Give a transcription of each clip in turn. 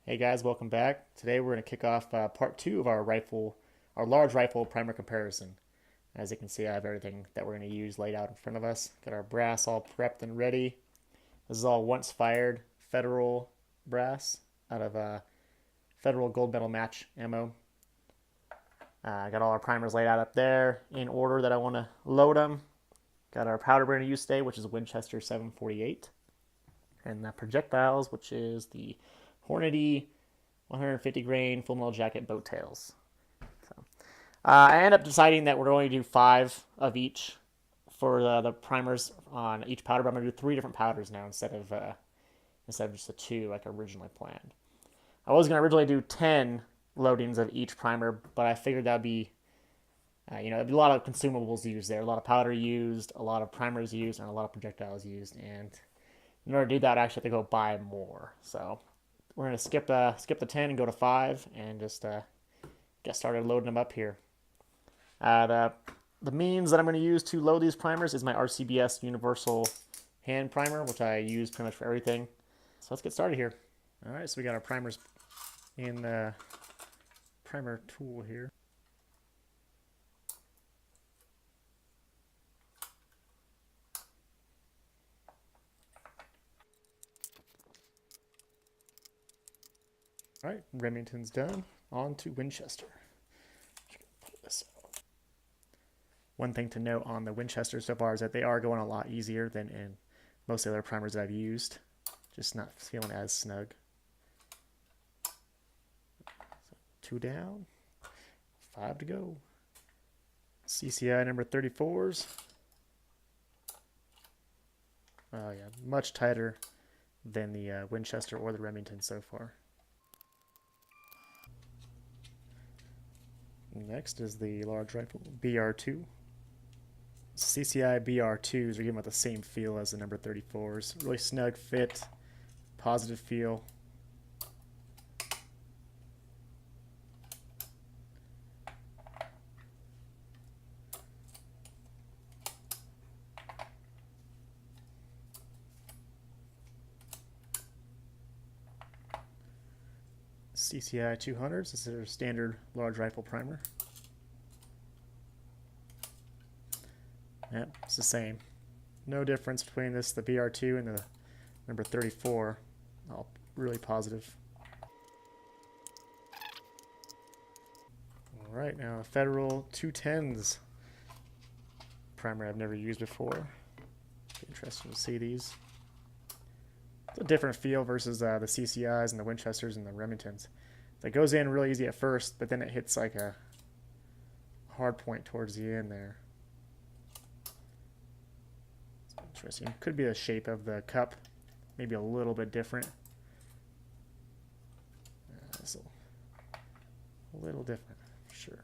Hey guys, welcome back. Today we're going to kick off part two of our large rifle primer comparison. As you can see, I have everything that we're going to use laid out in front of us. Got our brass all prepped and ready. This is all once fired Federal brass out of Federal gold medal match ammo. Got all our primers laid out up there in order that I want to load them. Got our powder we're going to use today, which is Winchester 748. And the projectiles, which is the Hornady 150 grain full metal jacket boat tails. So I end up deciding that we're going to do 5 of each for the primers on each powder, but I'm going to do 3 different powders now instead of just the 2 like originally planned. I was going to originally do 10 loadings of each primer, but I figured that'd be there'd be a lot of consumables used there, a lot of powder used, a lot of primers used, and a lot of projectiles used. And in order to do that, I actually have to go buy more. So we're gonna skip the 10 and go to 5, and just get started loading them up here. The means that I'm going to use to load these primers is my RCBS Universal Hand Primer, which I use pretty much for everything. So let's get started here. All right, so we got our primers in the primer tool here. All right, Remington's done. On to Winchester. Put this out. One thing to note on the Winchester so far is that they are going a lot easier than in most of the other primers that I've used. Just not feeling as snug. So 2 down, 5 to go. CCI number 34s. Oh yeah, much tighter than the Winchester or the Remington so far. Next is the large rifle BR2. CCI BR2s are given with the same feel as the number 34s. Really snug fit, positive feel. CCI 200s, this is their standard large rifle primer. Yep, it's the same. No difference between this, the BR2 and the number 34. All really positive. Alright, now a Federal 210s primer I've never used before. Interesting to see these. It's a different feel versus the CCIs and the Winchesters and the Remingtons. It goes in really easy at first, but then it hits like a hard point towards the end there. It's interesting. Could be the shape of the cup, maybe a little bit different. This a little different, for sure.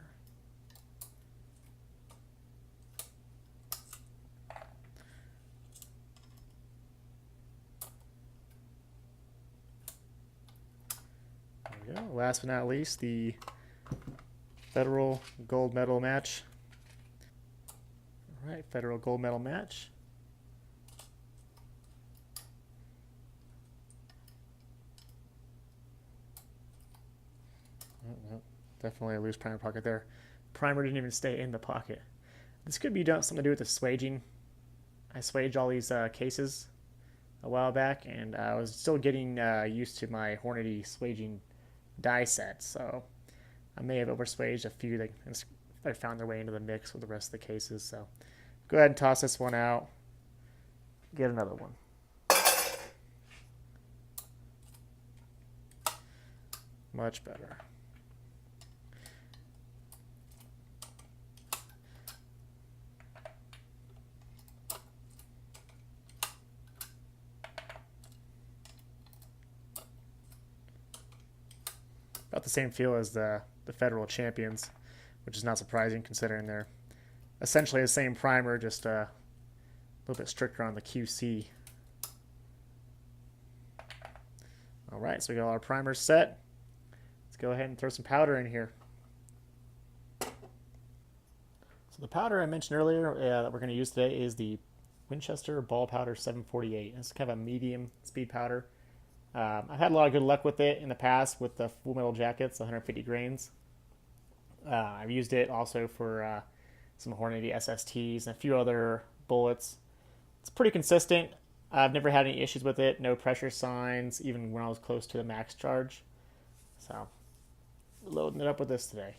There we go. Last but not least, the Federal gold medal match. All right, Federal gold medal match. Oh, definitely a loose primer pocket there. Primer didn't even stay in the pocket. This could be something to do with the swaging. I swaged all these cases a while back, and I was still getting used to my Hornady swaging die set, so I may have overswaged a few that found their way into the mix with the rest of the cases. So go ahead and toss this one out. Get another one. Much better. About the same feel as the Federal Champions, which is not surprising considering they're essentially the same primer, just a little bit stricter on the QC. All right, so we got all our primers set. Let's go ahead and throw some powder in here. So the powder I mentioned earlier that we're going to use today is the Winchester Ball Powder 748. It's kind of a medium speed powder. I've had a lot of good luck with it in the past with the Full Metal Jackets, 150 grains. I've used it also for some Hornady SSTs and a few other bullets. It's pretty consistent. I've never had any issues with it. No pressure signs, even when I was close to the max charge. So, loading it up with this today.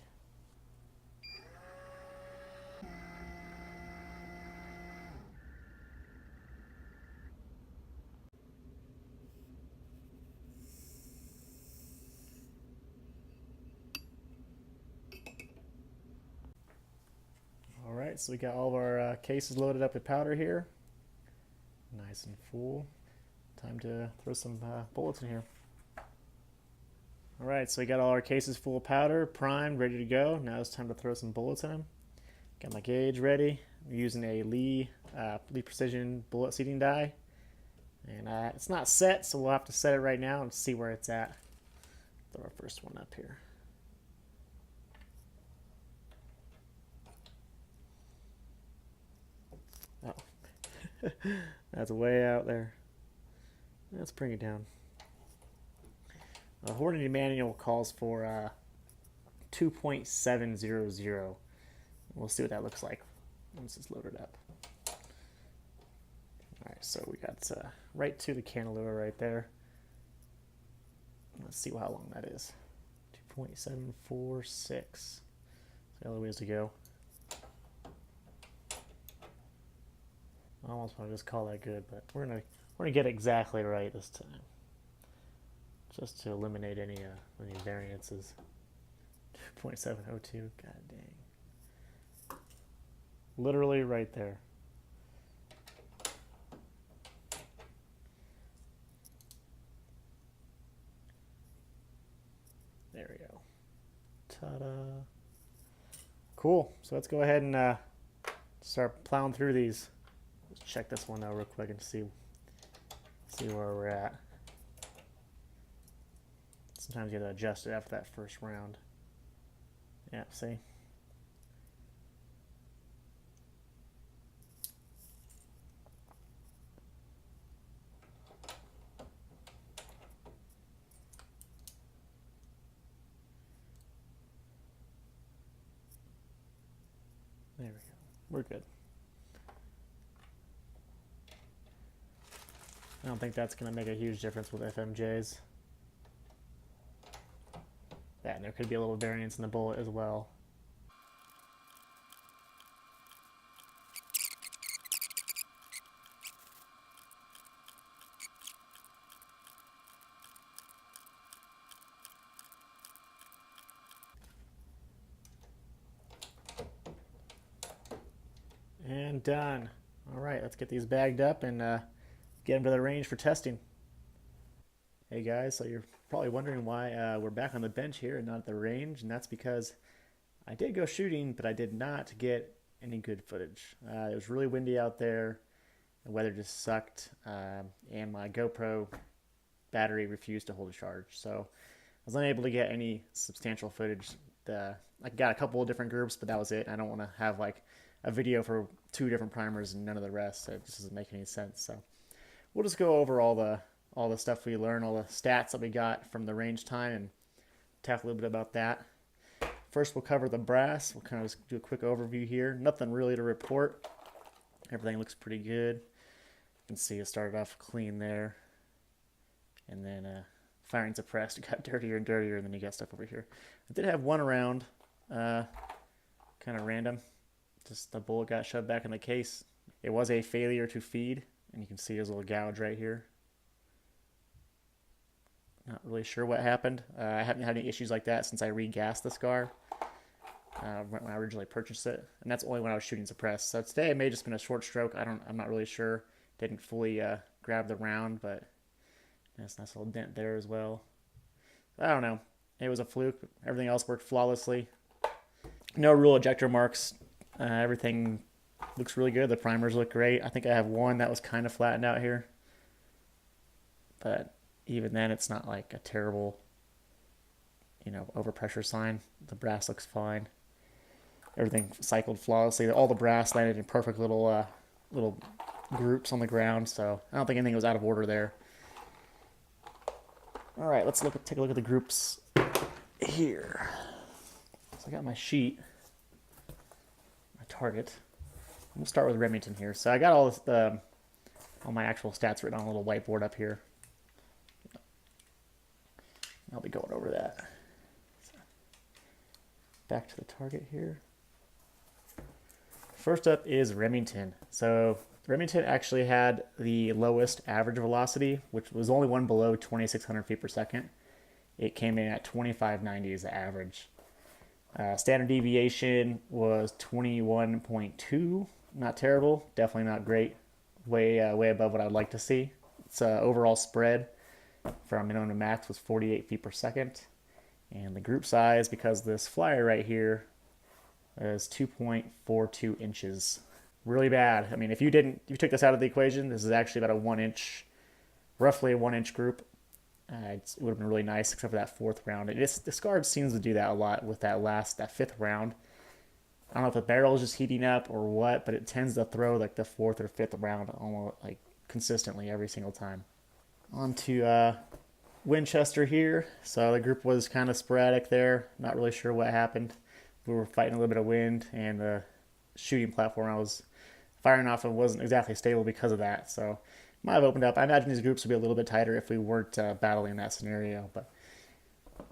All right, so we got all of our cases loaded up with powder here. Nice and full. Time to throw some bullets in here. All right, so we got all our cases full of powder, primed, ready to go. Now it's time to throw some bullets in them. Got my gauge ready. I'm using a Lee Precision bullet seating die. And it's not set, so we'll have to set it right now and see where it's at. Throw our first one up here. Oh, that's way out there. Let's bring it down. The Hornady manual calls for 2.700. We'll see what that looks like once it's loaded up. Alright, so we got right to the cantilever right there. Let's see how long that is. 2.746. Got a little ways to go. I almost want to just call that good, but we're gonna get exactly right this time, just to eliminate any variances. 2.702. God dang. Literally right there. There we go. Ta-da. Cool. So let's go ahead and start plowing through these. Let's check this one out real quick and see where we're at. Sometimes you have to adjust it after that first round. Yeah, see? There we go. We're good. I don't think that's going to make a huge difference with FMJs. Yeah, and there could be a little variance in the bullet as well. And done. All right, let's get these bagged up and get them to the range for testing. Hey guys, so you're probably wondering why we're back on the bench here and not at the range, and that's because I did go shooting, but I did not get any good footage. It was really windy out there, the weather just sucked, and my GoPro battery refused to hold a charge, so I was unable to get any substantial footage. I got a couple of different groups, but that was it. I don't want to have like a video for 2 different primers and none of the rest. So it just doesn't make any sense. So we'll just go over all the stuff we learned, all the stats that we got from the range time, and talk a little bit about that. First, we'll cover the brass. We'll kind of just do a quick overview here. Nothing really to report. Everything looks pretty good. You can see it started off clean there, and then firing suppressed. It got dirtier and dirtier, and then you got stuff over here. I did have one round, kind of random. Just the bullet got shoved back in the case. It was a failure to feed, and you can see there's a little gouge right here. Not really sure what happened. I haven't had any issues like that since I regassed the Scar when I originally purchased it, and that's only when I was shooting suppressed. So today it may have just been a short stroke. I'm not really sure. Didn't fully grab the round, but there's a nice little dent there as well. I don't know. It was a fluke. Everything else worked flawlessly. No real ejector marks. Everything looks really good. The primers look great. I think I have one that was kind of flattened out here, but even then it's not like a terrible, overpressure sign. The brass looks fine. Everything cycled flawlessly. All the brass landed in perfect little groups on the ground, so I don't think anything was out of order there. All right, let's take a look at the groups here. So I got my sheet, my target. We'll start with Remington here. So I got all my actual stats written on a little whiteboard up here. I'll be going over that. So back to the target here. First up is Remington. So Remington actually had the lowest average velocity, which was only one below 2,600 feet per second. It came in at 2590 as the average. Standard deviation was 21.2. Not terrible, definitely not great. Way above what I'd like to see. Its overall spread from minimum to max was 48 feet per second. And the group size, because this flyer right here is 2.42 inches. Really bad. I mean, if you took this out of the equation, this is actually about roughly a 1 inch group. It would have been really nice, except for that fourth round. Discard seems to do that a lot with that fifth round. I don't know if the barrel is just heating up or what, but it tends to throw like the fourth or fifth round almost like consistently every single time. On to Winchester here. So the group was kind of sporadic there. Not really sure what happened. We were fighting a little bit of wind, and the shooting platform I was firing off of wasn't exactly stable because of that. So might have opened up. I imagine these groups would be a little bit tighter if we weren't battling that scenario. But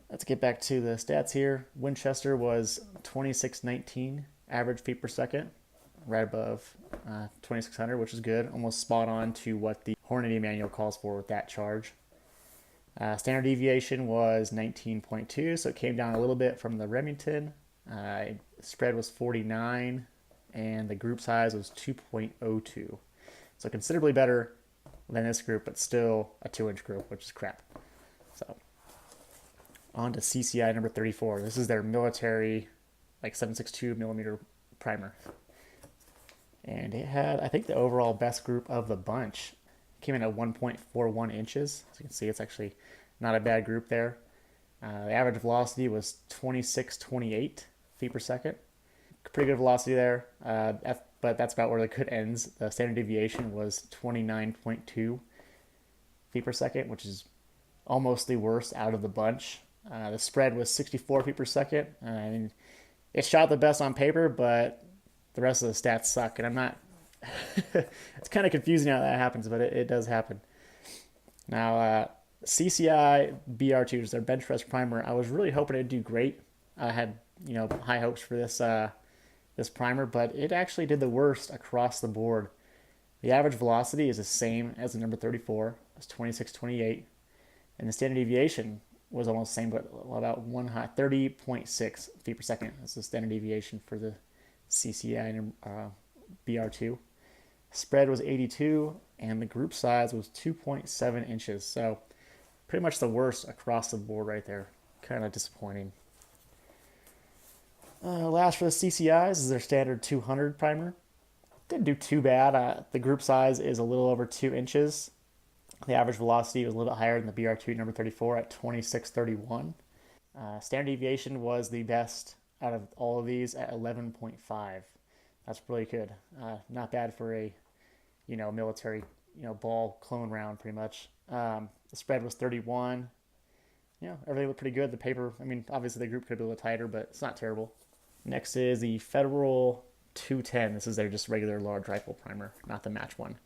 let's get back to the stats here. Winchester was 2619 average feet per second, right above 2600, which is good. Almost spot on to what the Hornady manual calls for with that charge. Standard deviation was 19.2, so it came down a little bit from the Remington. Spread was 49, and the group size was 2.02. So considerably better than this group, but still a 2-inch group, which is crap. So on to CCI number 34. This is their military, like 7.62 millimeter primer. And it had, I think, the overall best group of the bunch. It came in at 1.41 inches. As you can see, it's actually not a bad group there. The average velocity was 2628 feet per second. Pretty good velocity there, but that's about where the good ends. The standard deviation was 29.2 feet per second, which is almost the worst out of the bunch. The spread was 64 feet per second. I mean, it shot the best on paper, but the rest of the stats suck, and I'm not... It's kind of confusing how that happens, but it does happen. Now, CCI BR2, which is their bench press primer, I was really hoping it'd do great. I had, high hopes for this primer, but it actually did the worst across the board. The average velocity is the same as the number 34. It's 2628, and the standard deviation was almost the same, but about 30.6 feet per second. That's the standard deviation for the CCI BR2. Spread was 82, and the group size was 2.7 inches. So pretty much the worst across the board right there. Kind of disappointing. Last for the CCIs is their standard 200 primer. Didn't do too bad. The group size is a little over 2 inches. The average velocity was a little bit higher than the BR2 number 34 at 2631. Standard deviation was the best out of all of these at 11.5. That's really good. Not bad for a, military, ball clone round pretty much. The spread was 31. Everything looked pretty good. The paper, obviously the group could be a little tighter, but it's not terrible. Next is the Federal 210. This is their just regular large rifle primer, not the match one.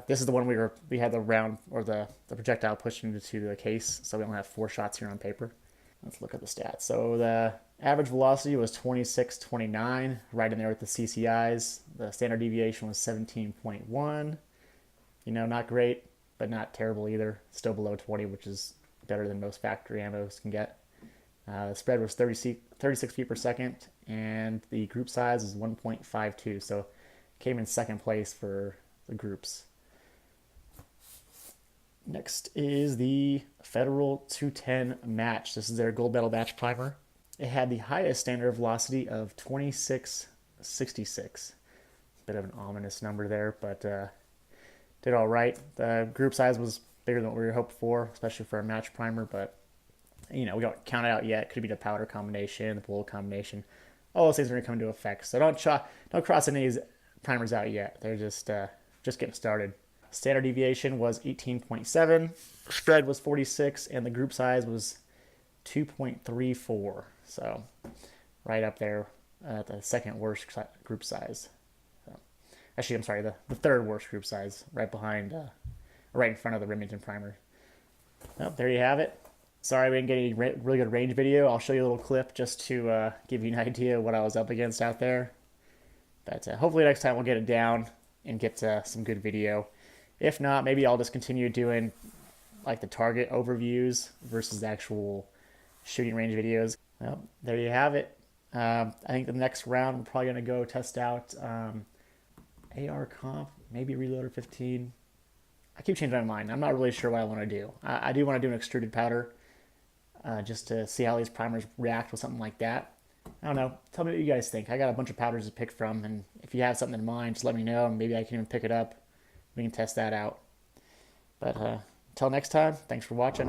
This is the one we had the round or the projectile pushed into the case, so we only have 4 shots here on paper. Let's look at the stats. So the average velocity was 2629, right in there with the CCIs. The standard deviation was 17.1. Not great, but not terrible either. Still below 20, which is better than most factory ammos can get. The spread was 36 feet per second, and the group size is 1.52, so came in second place for the groups. Next is the Federal 210 match. This is their gold medal match primer. It had the highest standard velocity of 2666. Bit of an ominous number there, but did all right. The group size was bigger than what we were hoping for, especially for a match primer, but we don't count it out yet. Could be the powder combination, the bullet combination. All those things are going to come into effect. So don't cross any of these primers out yet. They're just getting started. Standard deviation was 18.7, spread was 46, and the group size was 2.34. So right up there at the second worst group size. So, actually, I'm sorry, the third worst group size, right behind, right in front of the Remington primer. Well, there you have it. Sorry we didn't get any really good range video. I'll show you a little clip just to give you an idea of what I was up against out there. But hopefully next time we'll get it down and get some good video. If not, maybe I'll just continue doing like the target overviews versus the actual shooting range videos. Well, there you have it. I think the next round we're probably going to go test out AR comp, maybe Reloader 15. I keep changing my mind. I'm not really sure what I want to do. I do want to do an extruded powder just to see how these primers react with something like that. I don't know. Tell me what you guys think. I got a bunch of powders to pick from, and if you have something in mind, just let me know, and maybe I can even pick it up. We can test that out. But until next time, thanks for watching.